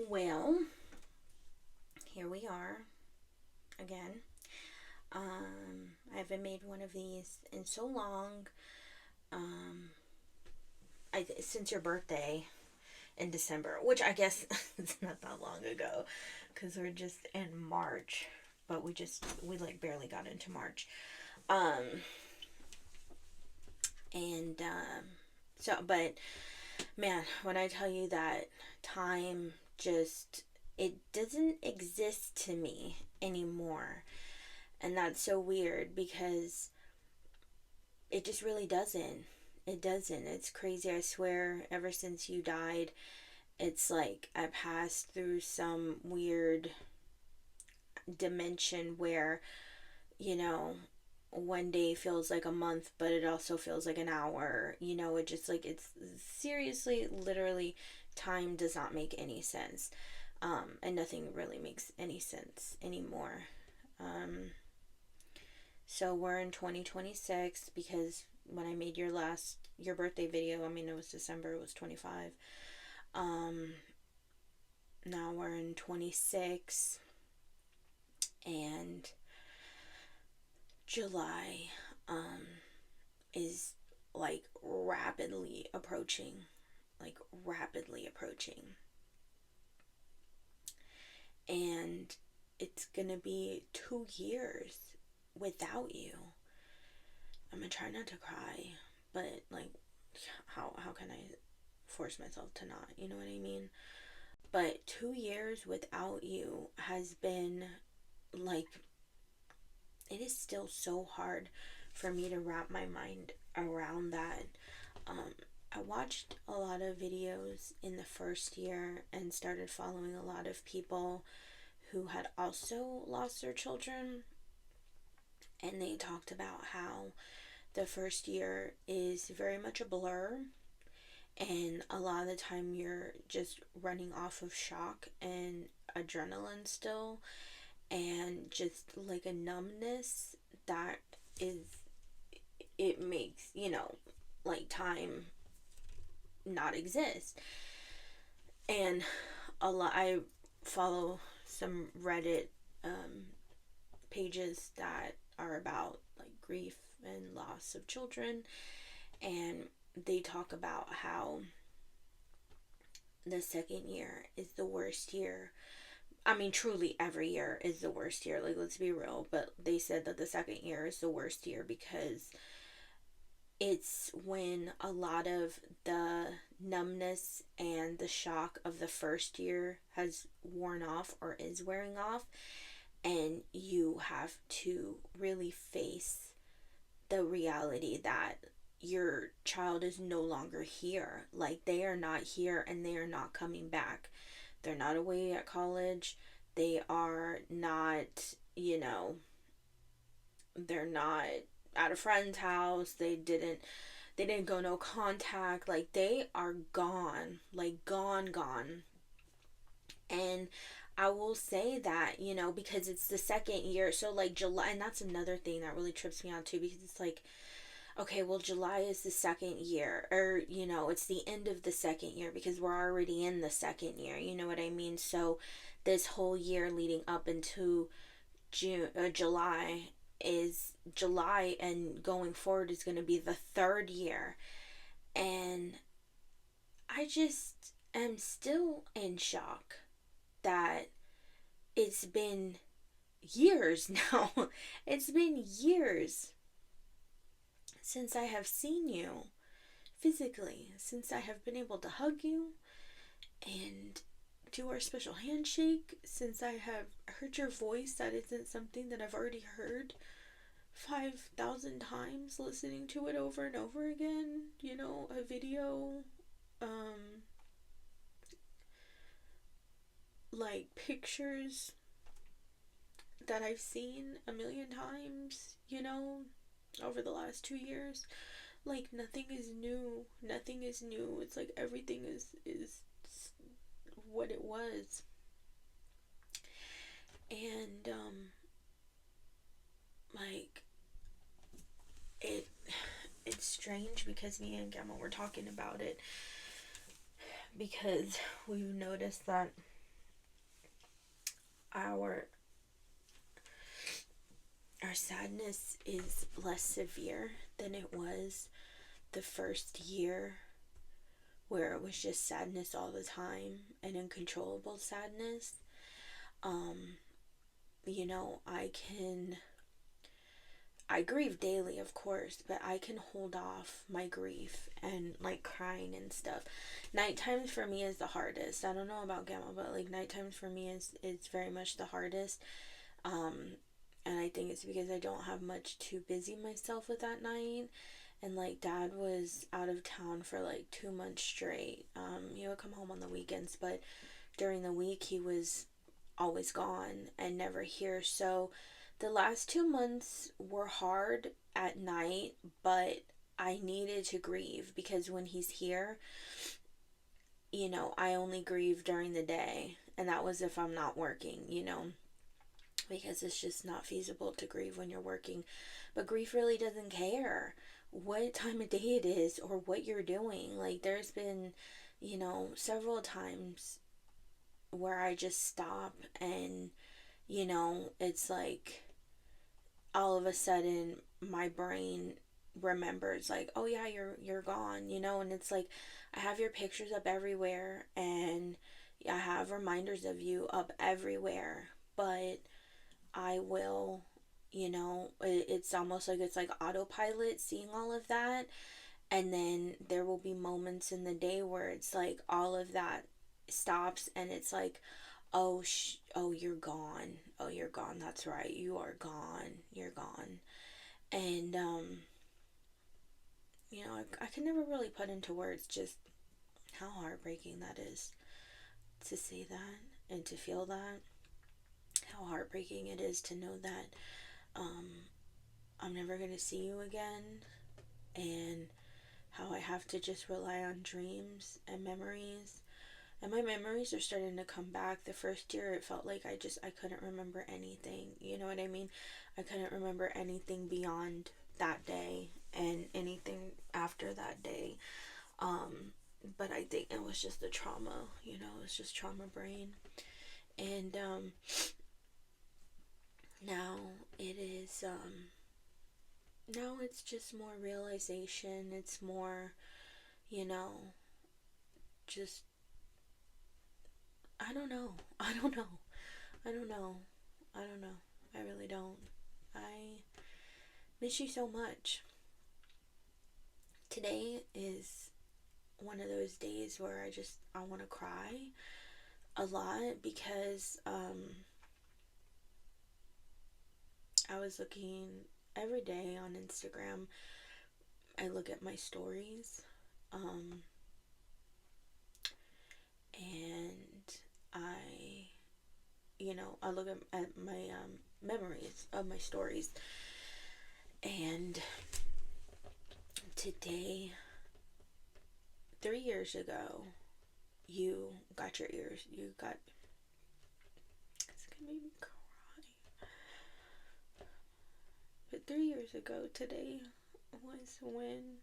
Well, here we are again. I haven't made one of these in so long. Um, since your birthday in December, which I guess it's not that long ago, because we're just in March, but we like barely got into March. Um, and but man, when I tell you that time just it doesn't exist to me anymore. And that's so weird because it just really doesn't. It doesn't. It's crazy. I swear, ever since you died, it's like I passed through some weird dimension where, you know, one day feels like a month, but it also feels like an hour. It just like, it's seriously, literally, time does not make any sense. And nothing really makes any sense anymore. Um, So we're in 2026 because when I made your birthday video, I mean it was December, it was 25. Um Now we're in 26 and July is like rapidly approaching. And it's going to be 2 years without you. I'm going to try not to cry, but like how can I force myself to not, you know what I mean? But 2 years without you has been like, it is still so hard for me to wrap my mind around that. Um, I watched a lot of videos in the first year and started following a lot of people who had also lost their children, and they talked about how the first year is very much a blur, and a lot of the time you're just running off of shock and adrenaline still, and just like a numbness that is, it makes, like time not exist. And I follow some Reddit um, pages that are about like grief and loss of children, and they talk about how the second year is the worst year. I mean, truly, every year is the worst year. Like, let's be real. But they said that the second year is the worst year because it's when a lot of the numbness and the shock of the first year has worn off or is wearing off, and you have to really face the reality that your child is no longer here. Like, they are not here and they are not coming back. They're not away at college. They are not, they're not at a friend's house. They didn't go no contact. Like, they are gone. Like, gone. And I will say that, because it's the second year. So like July, and that's another thing that really trips me out too, because it's like, okay, well, July is the second year, or, it's the end of the second year because we're already in the second year, you know what I mean? So this whole year leading up into July is July, and going forward is going to be the third year. And I just am still in shock that it's been years now. It's been years since I have seen you physically, since I have been able to hug you and do our special handshake, since I have heard your voice. That isn't something that I've already heard 5,000 times, listening to it over and over again. A video, like pictures that I've seen a million times, over the last 2 years. Like, nothing is new. Nothing is new. It's like everything is what it was. And like, it's strange because me and Gamma were talking about it, because we've noticed that our sadness is less severe than it was the first year, where it was just sadness all the time and uncontrollable sadness. You know, I grieve daily, of course, but I can hold off my grief and like crying and stuff. Night times for me is the hardest. I don't know about Gamma, but like night times for me is very much the hardest. And I think it's because I don't have much to busy myself with that night. And like dad was out of town for like 2 months straight. He would come home on the weekends, but during the week he was always gone and never here. So the last 2 months were hard at night, but I needed to grieve because when he's here, you know, I only grieve during the day, and that was if I'm not working, you know, because it's just not feasible to grieve when you're working. But grief really doesn't care what time of day it is or what you're doing. Like, there's been, you know, several times where I just stop and, you know, it's like all of a sudden my brain remembers like, oh yeah, you're gone, you know. And it's like I have your pictures up everywhere, and I have reminders of you up everywhere, but I will, you know, it's almost like it's like autopilot seeing all of that. And then there will be moments in the day where it's like all of that stops, and it's like, oh, oh, you're gone. Oh, you're gone. That's right. You are gone. You're gone. And, you know, I can never really put into words just how heartbreaking that is to say that and to feel that. How heartbreaking it is to know that I'm never going to see you again. And how I have to just rely on dreams and memories. And my memories are starting to come back. The first year it felt like I couldn't remember anything. You know what I mean? I couldn't remember anything beyond that day and anything after that day. But I think it was just the trauma, you know, it's just trauma brain. And now it is now it's just more realization. It's more, you know, just I don't know. I don't know. I don't know. I don't know. I really don't. I miss you so much. Today is one of those days where I want to cry a lot because I was looking every day on Instagram. I look at my stories, and I, you know, I look at my memories of my stories. And today, 3 years ago, you got your ears, it's gonna make me cry. But 3 years ago today was when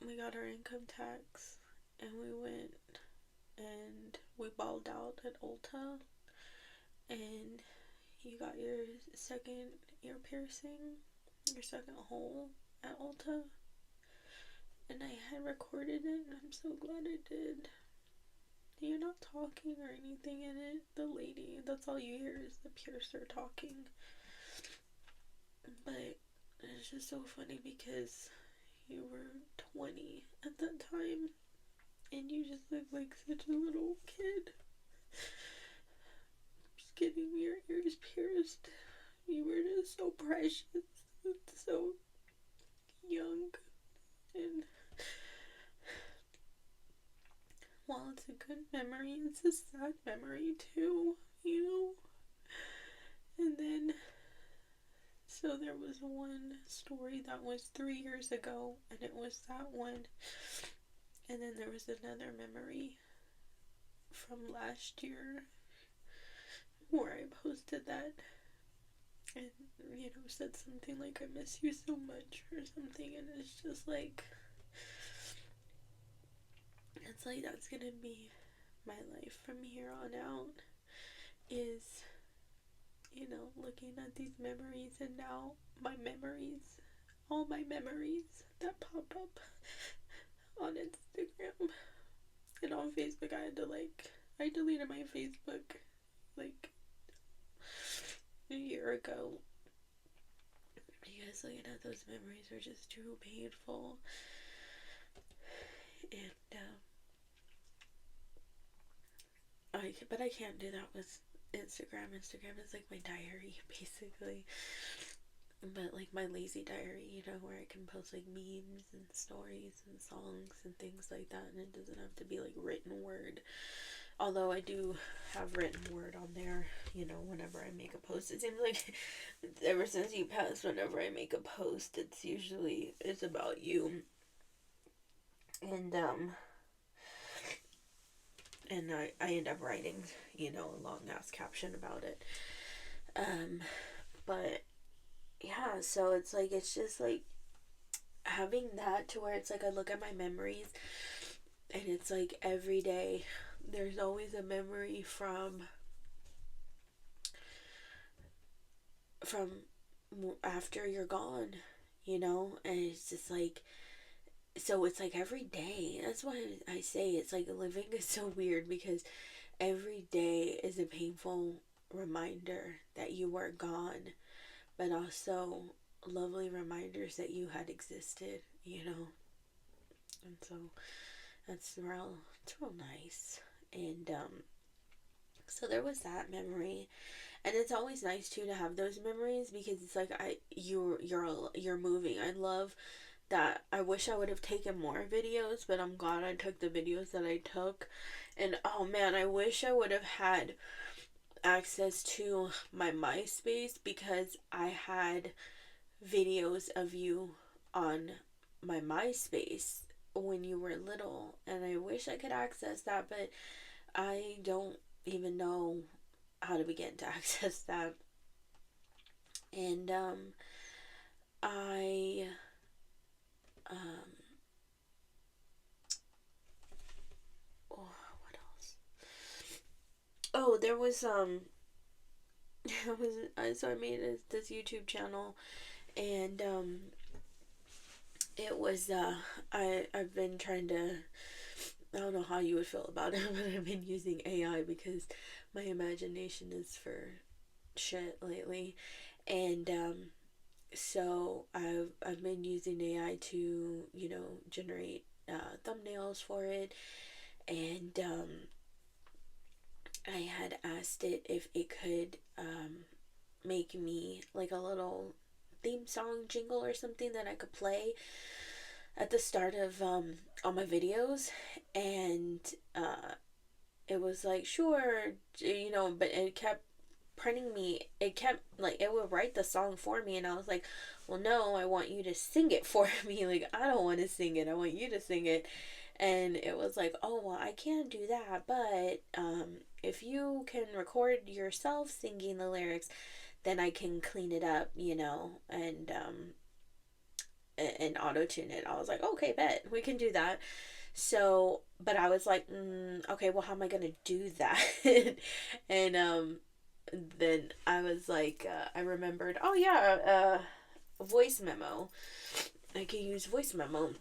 we got our income tax, and we went and we balled out at Ulta, and you got your second ear piercing, your second hole at Ulta. And I had recorded it, and I'm so glad I did. You're not talking or anything in it. The lady, that's all you hear is the piercer talking. But it's just so funny because you were 20 at that time, and you just look like such a little kid. Just getting your ears pierced. You were just so precious and so young. And while it's a good memory, it's a sad memory too, you know? And then, so there was one story that was 3 years ago, and it was that one. And then there was another memory from last year where I posted that and, you know, said something like, I miss you so much or something. And it's just like, it's like that's gonna be my life from here on out. is, looking at these memories, and now my memories, all my memories that pop up on Instagram and on Facebook. I deleted my Facebook like a year ago because looking at those memories are just too painful. And but I can't do that with Instagram. Instagram is like my diary, basically. But like my lazy diary, where I can post like memes and stories and songs and things like that, and it doesn't have to be like written word. Although I do have written word on there, whenever I make a post. It seems like ever since you passed, whenever I make a post, it's about you. And I end up writing, a long ass caption about it. But yeah, so it's just like having that to where it's like I look at my memories, and it's like every day there's always a memory from after you're gone, and it's just like, so it's like every day. That's why I say it's like living is so weird, because every day is a painful reminder that you were gone, but also lovely reminders that you had existed, and so it's real nice. And so there was that memory, and it's always nice too to have those memories, because it's like you're moving. I love that. I wish I would have taken more videos, but I'm glad I took the videos that I took. And oh man, I wish I would have had access to my MySpace, because I had videos of you on my MySpace when you were little, and I wish I could access that, but I don't even know how to begin to access that. And I um oh, what else? Oh, there was so I made this YouTube channel, and it was I've been trying to, I don't know how you would feel about it, but I've been using AI because my imagination is for shit lately. And so I've been using AI to, generate thumbnails for it. And I had asked it if it could make me like a little theme song jingle or something that I could play at the start of all my videos. And it was like, sure, but it kept printing me, it kept like, it would write the song for me, and I was like, well, no, I want you to sing it for me. Like, I don't want to sing it, I want you to sing it. And it was like, oh, well, I can't do that, but if you can record yourself singing the lyrics, then I can clean it up, and auto tune it. I was like, okay, bet, we can do that. So, but I was like, okay, well, how am I gonna do that? And then I was like, I remembered, oh yeah, voice memo. I can use voice memo,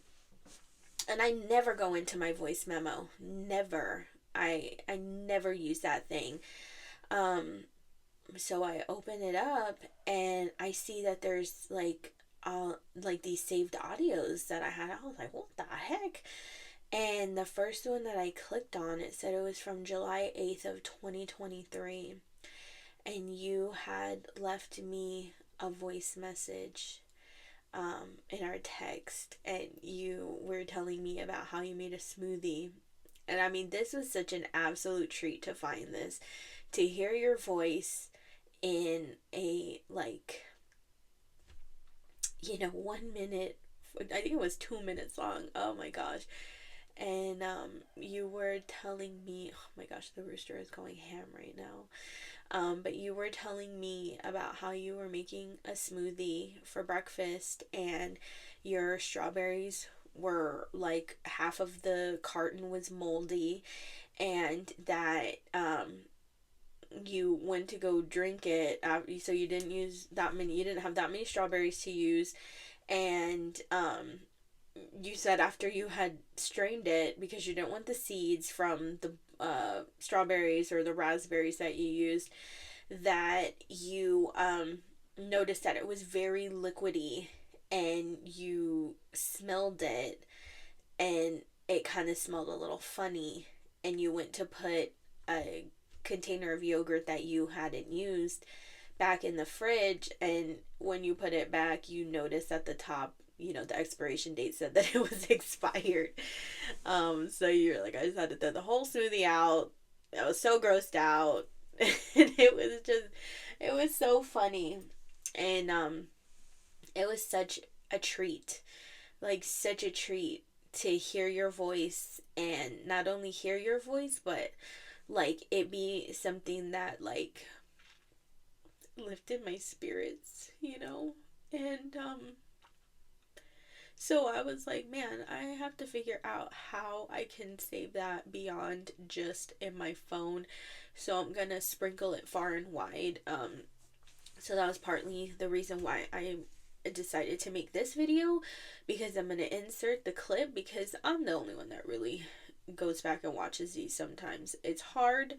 and I never go into my voice memo. Never. I never use that thing. Um, so I open it up, and I see that there's like these saved audios that I had. I was like, what the heck? And the first one that I clicked on, it said it was from July 8th of 2023. And you had left me a voice message in our text, and you were telling me about how you made a smoothie. And I mean, this was such an absolute treat to find this, to hear your voice in a 1 minute, I think it was 2 minutes long. Oh my gosh. And you were telling me, oh my gosh, the rooster is going ham right now. But you were telling me about how you were making a smoothie for breakfast, and your strawberries were like half of the carton was moldy, and that you went to go drink it, so you didn't use that many, you didn't have that many strawberries to use, and you said after you had strained it, because you didn't want the seeds from the strawberries or the raspberries that you used, that you noticed that it was very liquidy, and you smelled it, and it kind of smelled a little funny, and you went to put a container of yogurt that you hadn't used back in the fridge, and when you put it back, you noticed at the top, the expiration date said that it was expired. So you're like, I just had to throw the whole smoothie out. I was so grossed out. And it was so funny. And it was such a treat. Like, such a treat to hear your voice, and not only hear your voice, but like it be something that like lifted my spirits, and so I was like, man, I have to figure out how I can save that beyond just in my phone. So I'm gonna sprinkle it far and wide. So that was partly the reason why I decided to make this video, because I'm gonna insert the clip, because I'm the only one that really goes back and watches these sometimes. It's hard,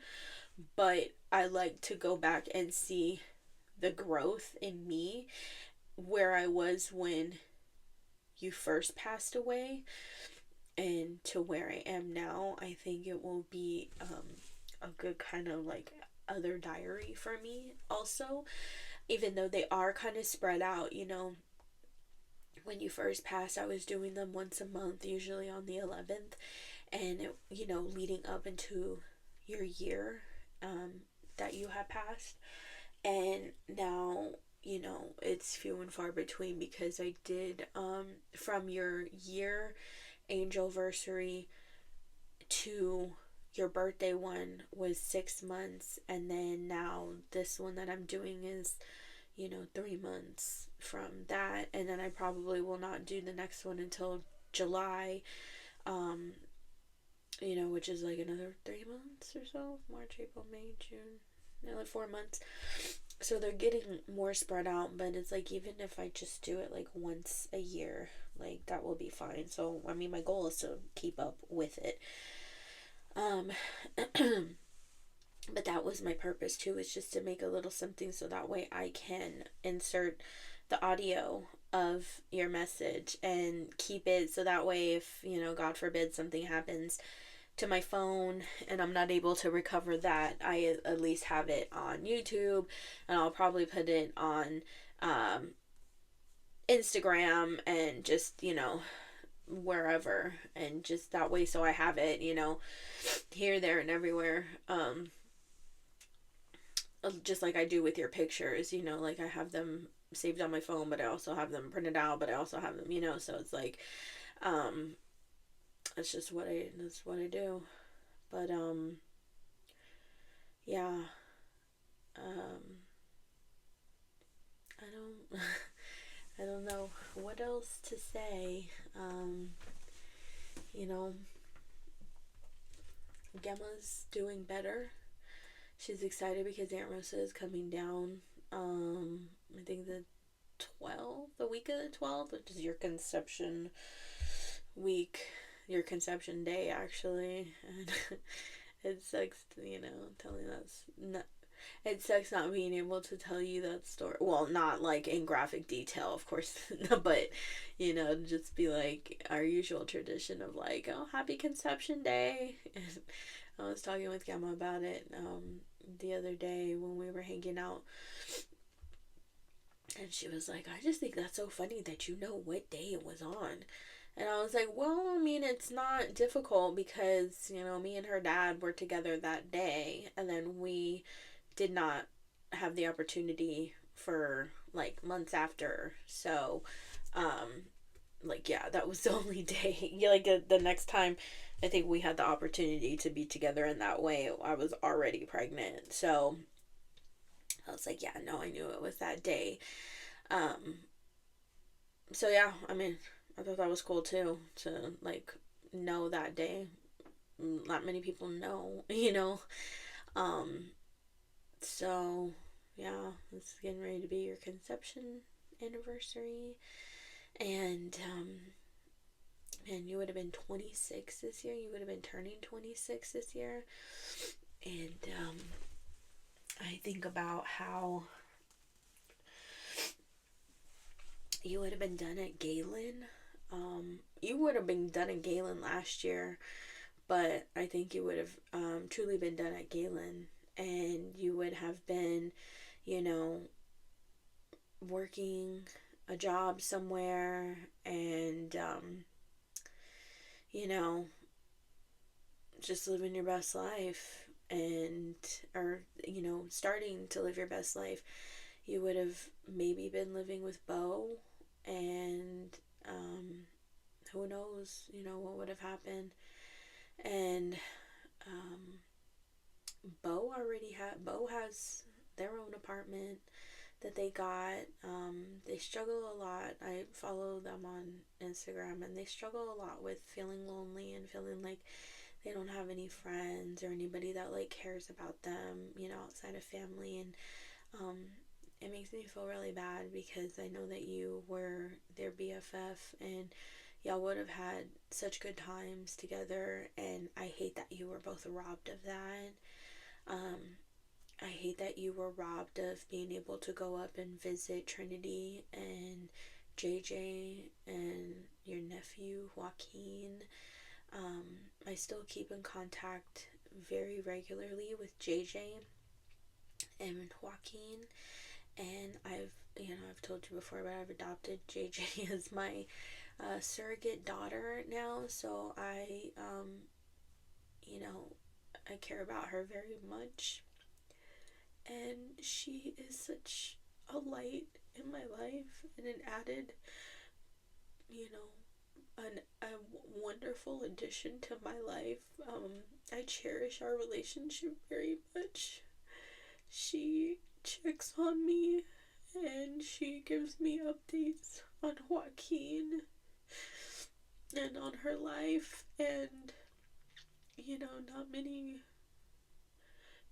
but I like to go back and see the growth in me, where I was when you first passed away and to where I am now. I think it will be a good kind of like other diary for me also, even though they are kind of spread out. When you first passed, I was doing them once a month, usually on the 11th, and leading up into your year that you have passed. And now, it's few and far between, because I did from your year angelversary to your birthday one was 6 months, and then now this one that I'm doing is 3 months from that, and then I probably will not do the next one until July, which is like another 3 months or so. March, April, May, June, like 4 months. So they're getting more spread out, but it's like, even if I just do it like once a year, like that will be fine. So I mean, my goal is to keep up with it. But that was my purpose too, is just to make a little something, so that way I can insert the audio of your message and keep it, so that way if, God forbid something happens to my phone and I'm not able to recover that, I at least have it on YouTube, and I'll probably put it on Instagram, and just, wherever, and just that way, so I have it, here, there, and everywhere. Just like I do with your pictures, like I have them saved on my phone, but I also have them printed out, but I also have them, so it's like, that's what I do. But, yeah, I don't, I don't know what else to say. Gemma's doing better. She's excited because Aunt Rosa is coming down, I think the week of the 12th, which is your conception week, your conception day, actually. And it sucks, telling that. It sucks not being able to tell you that story. Well, not like in graphic detail, of course, but, just be like our usual tradition of like, oh, happy conception day. And I was talking with Gamma about it the other day when we were hanging out, and she was like, I just think that's so funny that you know what day it was on. And I was like, well, I mean, it's not difficult, because, me and her dad were together that day, and then we did not have the opportunity for like months after. So, like, yeah, that was the only day. Like, the next time I think we had the opportunity to be together in that way, I was already pregnant. So I was like, yeah, no, I knew it was that day. So yeah, I mean, I thought that was cool too, to like know that day. Not many people know, So, yeah, it's getting ready to be your conception anniversary. And, and you would have been 26 this year. You would have been turning 26 this year. And, I think about how you would have been done at Galen. You would have been done at Galen last year, but I think you would have truly been done at Galen, and you would have been, you know, working a job somewhere, and you know, just living your best life, and or starting to live your best life. You would have maybe been living with Bo, and who knows, what would have happened. And um, Bo has their own apartment that they got. They struggle a lot. I follow them on Instagram, and they struggle a lot with feeling lonely and feeling like they don't have any friends or anybody that like cares about them, outside of family. And um, it makes me feel really bad because I know that you were their BFF, and y'all would have had such good times together, and I hate that you were both robbed of that. Um, I hate that you were robbed of being able to go up and visit Trinity and JJ and your nephew Joaquin. I still keep in contact very regularly with JJ and Joaquin, and I've told you before, but I've adopted JJ as my surrogate daughter now. So you know, I care about her very much, and she is such a light in my life and an added, you know, a wonderful addition to my life. I cherish our relationship very much. She checks on me, and she gives me updates on Joaquin and on her life, and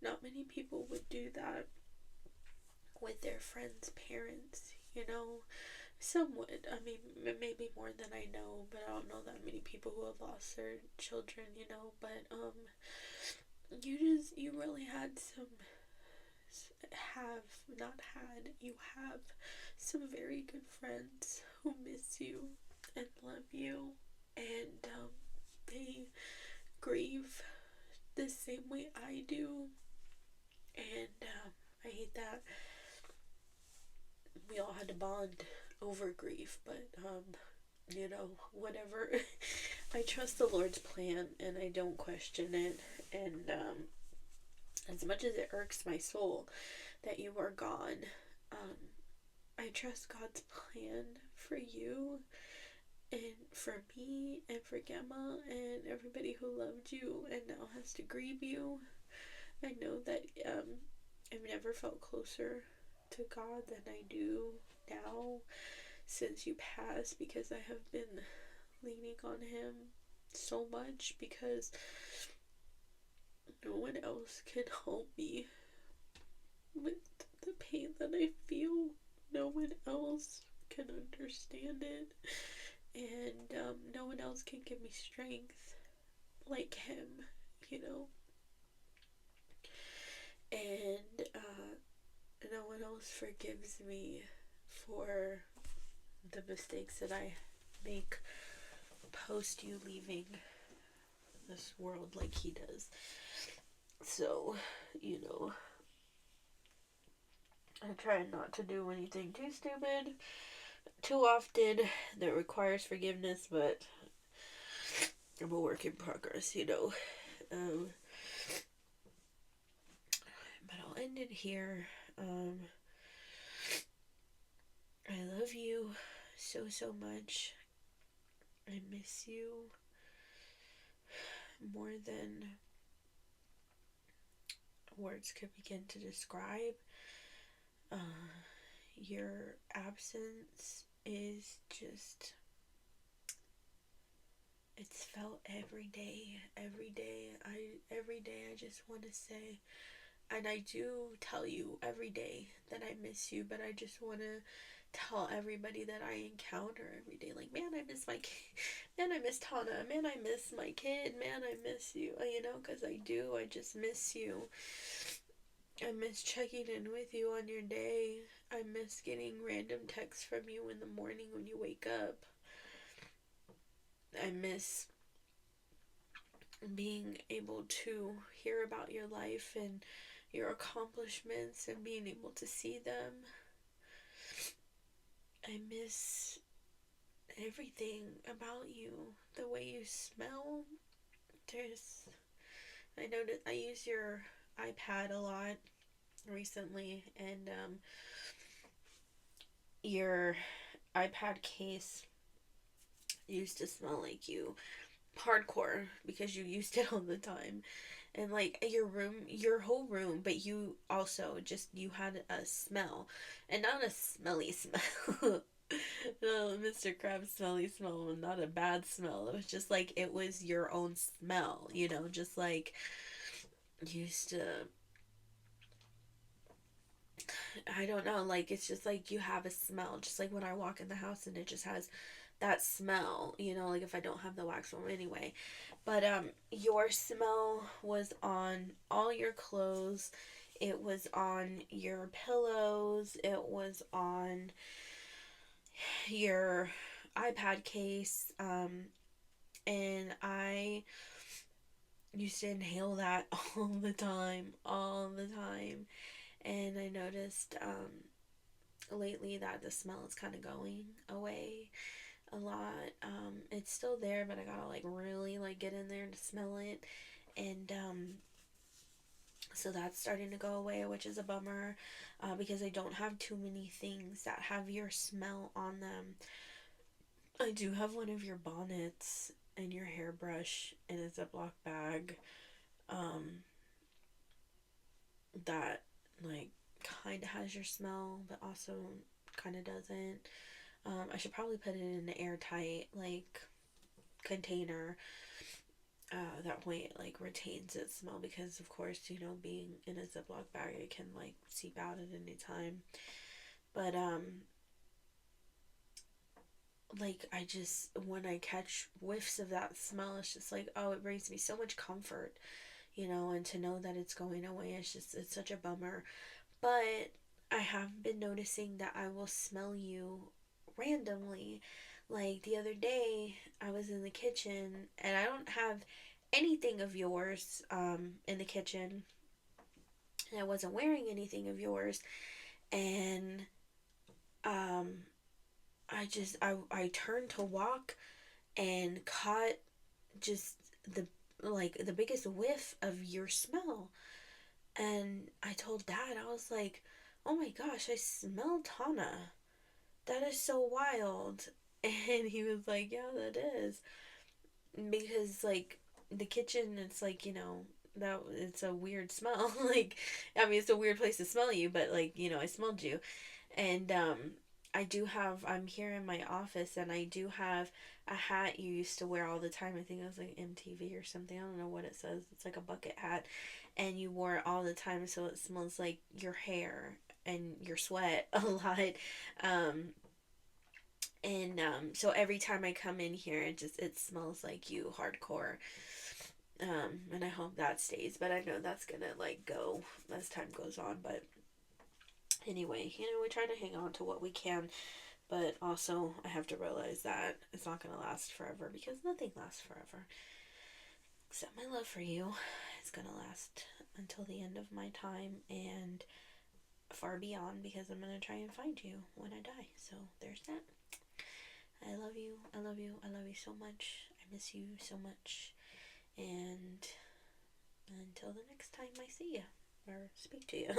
not many people would do that with their friends' parents. Some would. I mean, maybe more than I know, but I don't know that many people who have lost their children. But you really had you have some very good friends who miss you and love you, and they grieve the same way I do, and I hate that we all had to bond over grief, but whatever. I trust the Lord's plan, and I don't question it. And as much as it irks my soul that you are gone, um, I trust God's plan for you and for me and for Gemma and everybody who loved you and now has to grieve you. I know that I've never felt closer to God than I do now since you passed, because I have been leaning on Him so much, because no one else can help me with the pain that I feel. No one else can understand it, and no one else can give me strength like Him, you know. And no one else forgives me for the mistakes that I make post you leaving this world like He does. So, I try not to do anything too stupid too often that requires forgiveness, but I'm a work in progress. Um, but I'll end it here. I love you so, so much. I miss you more than words could begin to describe. Your absence is just, it's felt every day. Every day I just want to say And I do tell you every day that I miss you, but I just want to tell everybody that I encounter every day, like, man, I miss my kid. Man, I miss Tana. Man, I miss my kid. Man, I miss you. You know, because I do. I just miss you. I miss checking in with you on your day. I miss getting random texts from you in the morning when you wake up. I miss being able to hear about your life and your accomplishments and being able to see them. I miss everything about you. The way you smell. I noticed I use your iPad a lot recently, and your iPad case used to smell like you hardcore because you used it all the time. And like your whole room, but you also just, you had a smell, and not a smelly smell. No, Mr. Krabs smelly smell, not a bad smell. It was just like, it was your own smell, you know, just like used to, I don't know, like it's just like you have a smell, just like when I walk in the house and it just has that smell, you know, like if I don't have the wax on anyway. But your smell was on all your clothes. It was on your pillows. It was on your iPad case. And I used to inhale that all the time, all the time. And I noticed lately that the smell is kind of going away a lot. It's still there, but I gotta like really like get in there to smell it. And so that's starting to go away, which is a bummer, because I don't have too many things that have your smell on them. I do have one of your bonnets and your hairbrush in a Ziploc bag, um, that like kind of has your smell, but also kind of doesn't. I should probably put it in an airtight like container. That way it like retains its smell, because of course, you know, being in a Ziploc bag, it can like seep out at any time. But like I just, when I catch whiffs of that smell, it's just like, oh, it brings me so much comfort, you know, and to know that it's going away, it's just, it's such a bummer. But I have been noticing that I will smell you randomly. Like the other day, I was in the kitchen and I don't have anything of yours in the kitchen, and I wasn't wearing anything of yours, and um I turned to walk and caught just the like the biggest whiff of your smell. And I told Dad, I was like, oh my gosh, I smell Tana. That is so wild. And he was like, yeah, that is. Because, like, the kitchen, it's like, you know, that it's a weird smell. Like, I mean, it's a weird place to smell you, but, like, you know, I smelled you. And, I do have, I'm here in my office, and I do have a hat you used to wear all the time. I think it was like MTV or something. I don't know what it says. It's like a bucket hat. And you wore it all the time, so it smells like your hair and your sweat a lot. Um, and so every time I come in here, it smells like you hardcore. And I hope that stays, but I know that's gonna like go as time goes on. But anyway, you know, we try to hang on to what we can, but also I have to realize that it's not gonna last forever, because nothing lasts forever. Except my love for you is gonna last until the end of my time and far beyond, because I'm gonna try and find you when I die. So there's that. I love you. I love you. I love you so much. I miss you so much. And until the next time I see you or speak to you.